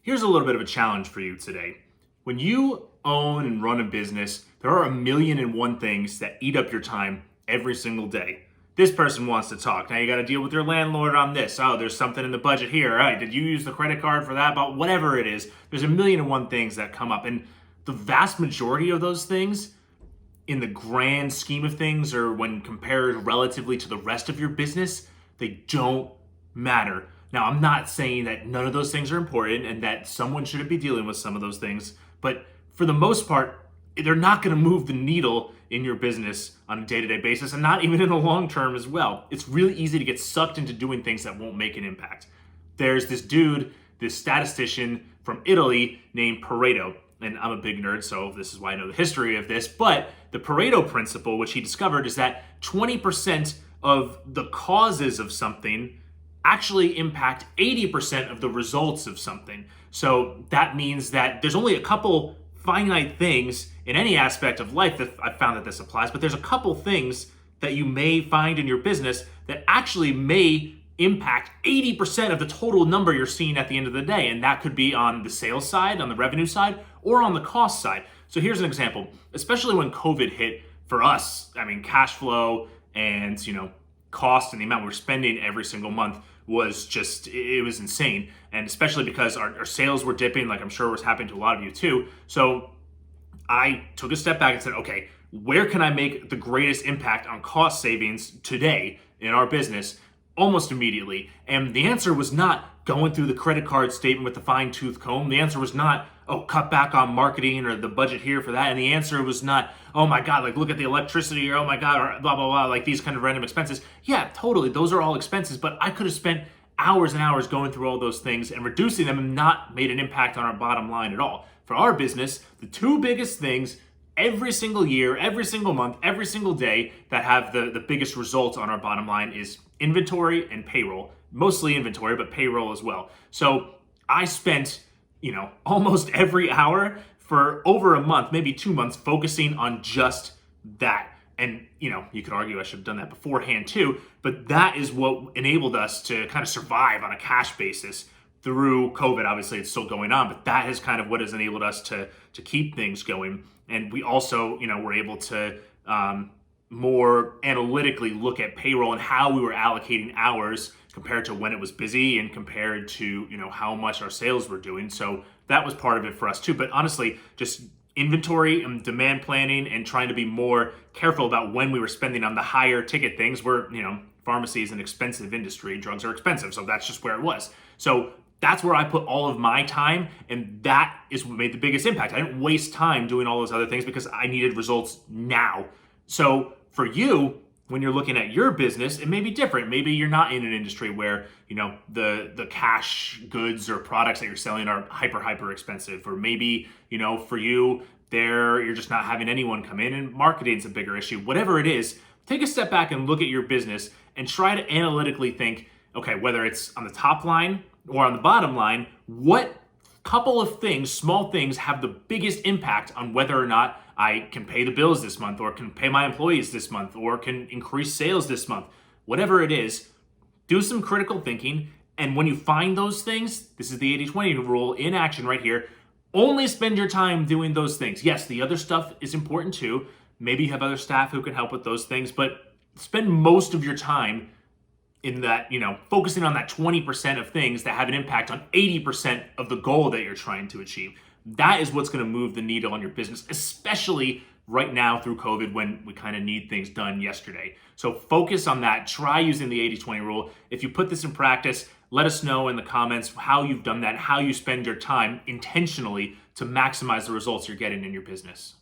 Here's a little bit of a challenge for you today. When you own and run a business, there are a million and one things that eat up your time every single day. This person wants to talk. Now you got to deal with your landlord on this. Oh, there's something in the budget here. All right, did you use the credit card for that? But whatever it is, there's a million and one things that come up. And the vast majority of those things, in the grand scheme of things, or when compared relatively to the rest of your business, they don't matter. Now, I'm not saying that none of those things are important and that someone shouldn't be dealing with some of those things, but for the most part, they're not going to move the needle in your business on a day-to-day basis, and not even in the long term as well. It's really easy to get sucked into doing things that won't make an impact. There's this dude, this statistician from Italy named Pareto, and I'm a big nerd, so this is why I know the history of this, but the Pareto Principle, which he discovered, is that 20% of the causes of something actually impact 80% of the results of something. So that means that there's only a couple finite things in any aspect of life that I've found that this applies, but there's a couple things that you may find in your business that actually may impact 80% of the total number you're seeing at the end of the day. And that could be on the sales side, on the revenue side, or on the cost side. So here's an example, especially when COVID hit for us. I mean, cash flow and, cost and the amount we're spending every single month was just, it was insane. And especially because our sales were dipping, like I'm sure was happening to a lot of you too. So I took a step back and said, okay, where can I make the greatest impact on cost savings today in our business almost immediately? And the answer was not going through the credit card statement with the fine tooth comb. The answer was not, oh, cut back on marketing or the budget here for that. And the answer was not, oh my God, like look at the electricity or oh my God, or blah, blah, blah, like these kind of random expenses. Yeah, totally. Those are all expenses, but I could have spent hours and hours going through all those things and reducing them and not made an impact on our bottom line at all. For our business, the two biggest things every single year, every single month, every single day that have the biggest results on our bottom line is inventory and payroll. Mostly inventory, but payroll as well. So I spent, almost every hour for over a month, maybe 2 months, focusing on just that. And, you could argue I should have done that beforehand too, but that is what enabled us to kind of survive on a cash basis through COVID. Obviously, it's still going on, but that is kind of what has enabled us to keep things going. And we also, were able to more analytically look at payroll and how we were allocating hours compared to when it was busy and compared to, how much our sales were doing. So that was part of it for us too. But honestly, just inventory and demand planning and trying to be more careful about when we were spending on the higher ticket things. Where, pharmacy is an expensive industry. Drugs are expensive. So that's just where it was. So that's where I put all of my time, and that is what made the biggest impact. I didn't waste time doing all those other things because I needed results now. So for you, when you're looking at your business, it may be different. Maybe you're not in an industry where, the cash goods or products that you're selling are hyper expensive. Or maybe, for you, you're just not having anyone come in and marketing's a bigger issue. Whatever it is, take a step back and look at your business and try to analytically think, okay, whether it's on the top line or on the bottom line, what couple of things, small things, have the biggest impact on whether or not I can pay the bills this month, or can pay my employees this month, or can increase sales this month. Whatever it is, do some critical thinking. And when you find those things, this is the 80-20 rule in action right here. Only spend your time doing those things. Yes, the other stuff is important too. Maybe you have other staff who can help with those things, but spend most of your time in that, focusing on that 20% of things that have an impact on 80% of the goal that you're trying to achieve. That is what's going to move the needle on your business, especially right now through COVID when we kind of need things done yesterday. So focus on that. Try using the 80-20 rule. If you put this in practice, let us know in the comments how you've done that, how you spend your time intentionally to maximize the results you're getting in your business.